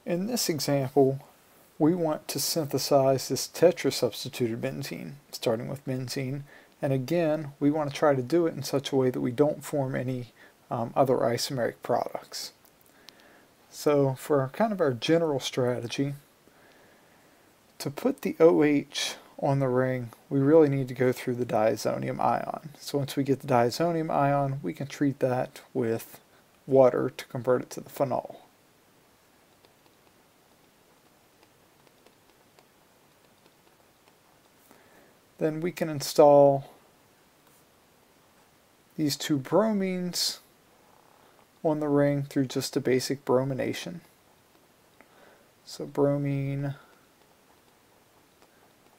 In this example, we want to synthesize this tetrasubstituted benzene, starting with benzene, and again, we want to try to do it in such a way that we don't form any other isomeric products. So for kind of our general strategy, to put the OH on the ring, we really need to go through the diazonium ion. So once we get the diazonium ion, we can treat that with water to convert it to the phenol. Then we can install these two bromines on the ring through just a basic bromination. So bromine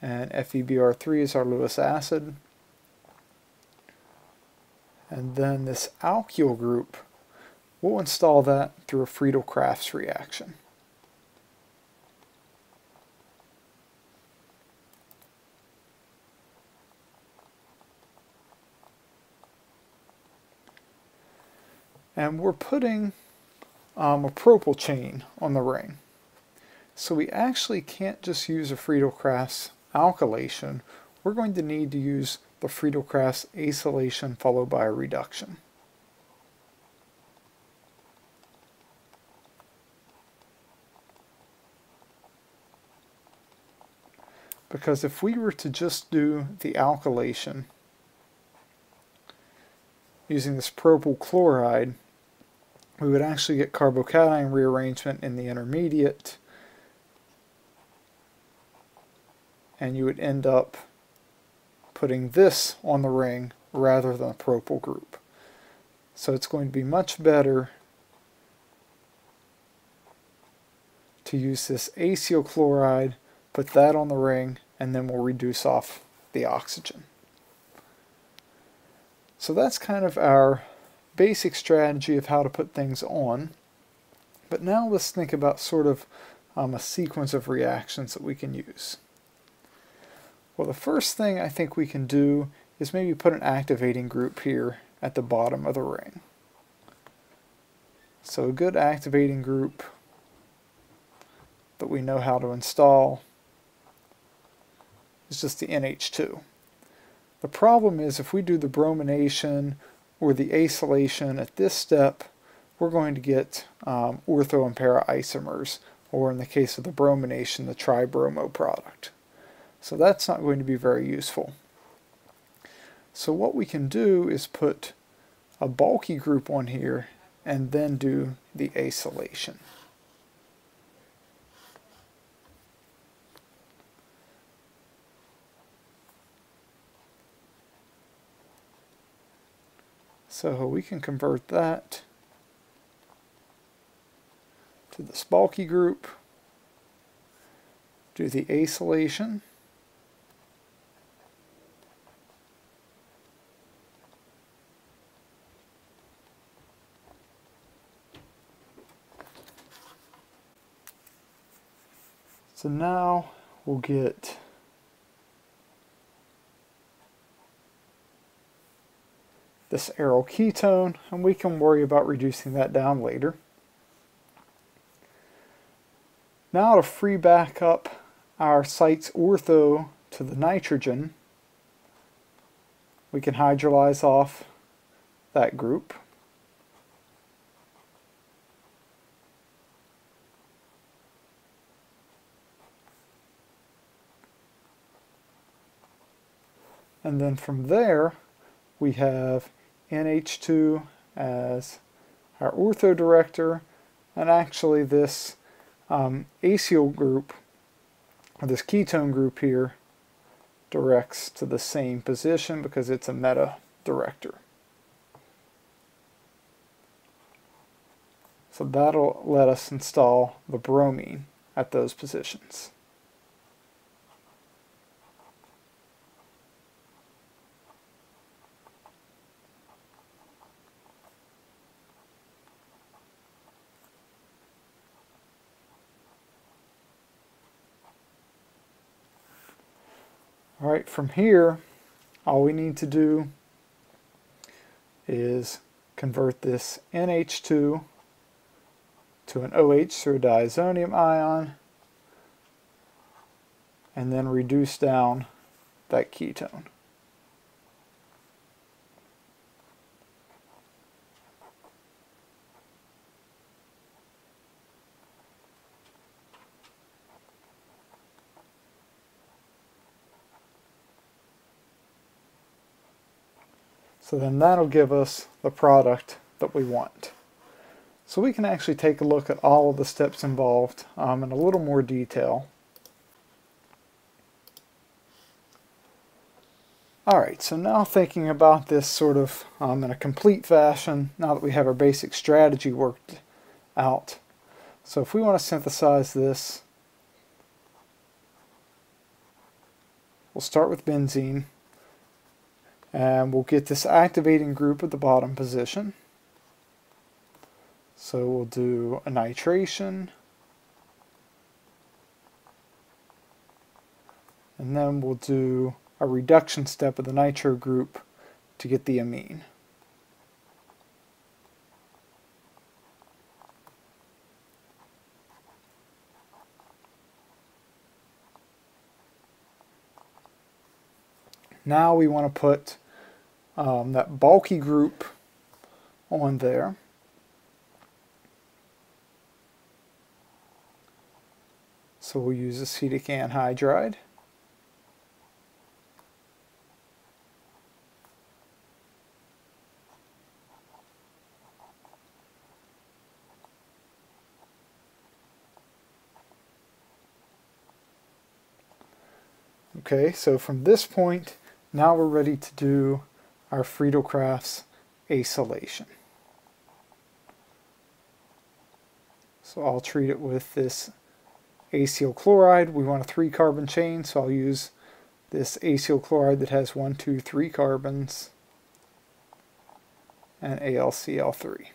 and FeBr3 is our Lewis acid. And then this alkyl group, we'll install that through a Friedel-Crafts reaction. And we're putting a propyl chain on the ring. So we actually can't just use a Friedel-Crafts alkylation. We're going to need to use the Friedel-Crafts acylation followed by a reduction. Because if we were to just do the alkylation using this propyl chloride, we would actually get carbocation rearrangement in the intermediate, and you would end up putting this on the ring rather than a propyl group. So it's going to be much better to use this acyl chloride, put that on the ring, and then we'll reduce off the oxygen. So that's kind of our basic strategy of how to put things on. But now let's think about sort of a sequence of reactions that we can use. Well, the first thing I think we can do is maybe put an activating group here at the bottom of the ring. So a good activating group that we know how to install is just the NH2. The problem is if we do the bromination or the acylation at this step, we're going to get ortho and para isomers, or in the case of the bromination, the tribromo product. So that's not going to be very useful. So what we can do is put a bulky group on here and then do the acylation. So we can convert that to this bulky group, do the acylation, so now we'll get this aryl ketone, and we can worry about reducing that down later. Now to free back up our sites ortho to the nitrogen, we can hydrolyze off that group. And then from there, we have NH2 as our ortho director, and actually this acyl group, or this ketone group here, directs to the same position because it's a meta director. So that'll let us install the bromine at those positions. Alright, from here, all we need to do is convert this NH2 to an OH through a diazonium ion, and then reduce down that ketone. So then that'll give us the product that we want. So we can actually take a look at all of the steps involved in a little more detail. Alright, so now thinking about this sort of in a complete fashion, now that we have our basic strategy worked out. So if we want to synthesize this, we'll start with benzene, and we'll get this activating group at the bottom position. So we'll do a nitration, and then we'll do a reduction step of the nitro group to get the amine. Now we want to put that bulky group on there. So we'll use acetic anhydride. Okay, so from this point, now we're ready to do our Friedel-Crafts acylation. So I'll treat it with this acyl chloride. We want a 3-carbon chain, so I'll use this acyl chloride that has 1, 2, 3 carbons and AlCl3.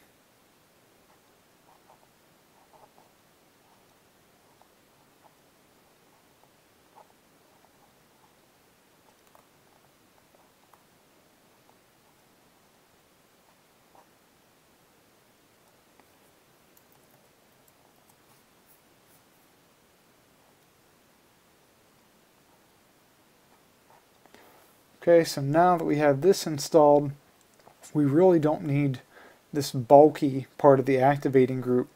Okay, so now that we have this installed, we really don't need this bulky part of the activating group,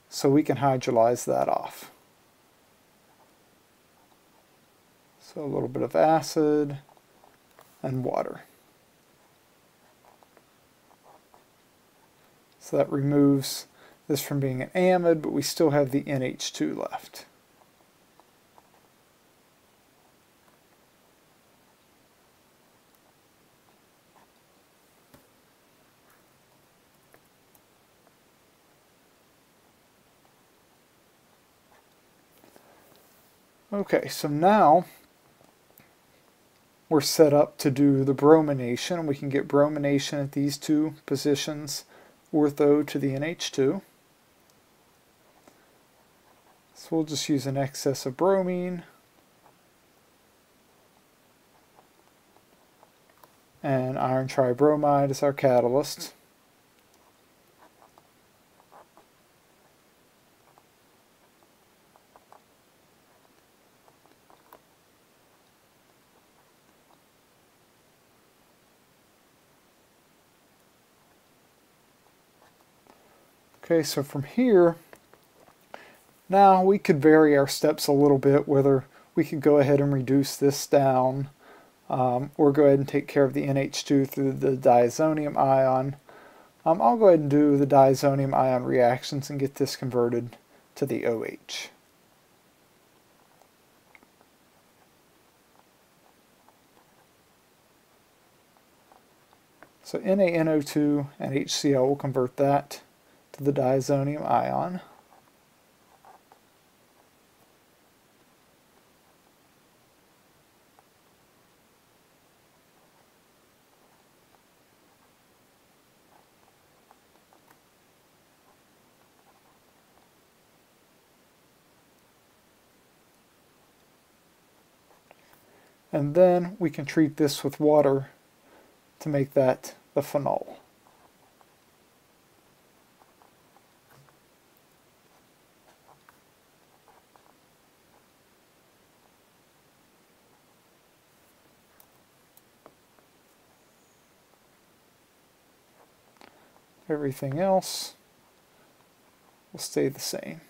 so we can hydrolyze that off. So a little bit of acid and water. So that removes this from being an amide, but we still have the NH2 left. Okay, so now we're set up to do the bromination. We can get bromination at these two positions, ortho to the NH2. So we'll just use an excess of bromine and iron tribromide as our catalyst. Okay, so from here, now we could vary our steps a little bit, whether we could go ahead and reduce this down, or go ahead and take care of the NH2 through the diazonium ion. I'll go ahead and do the diazonium ion reactions and get this converted to the OH. So NaNO2 and HCl will convert that to the diazonium ion. And then we can treat this with water to make that the phenol. Everything else will stay the same.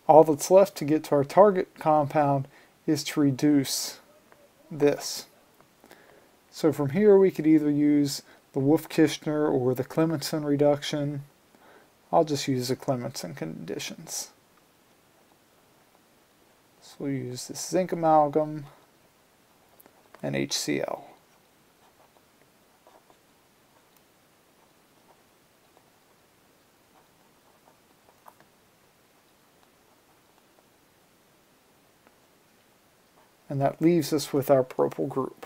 All that's left to get to our target compound is to reduce this. So from here we could either use the Wolff-Kishner or the Clemmensen reduction. I'll just use the Clemmensen conditions. So we'll use this zinc amalgam and HCl. And that leaves us with our propyl group.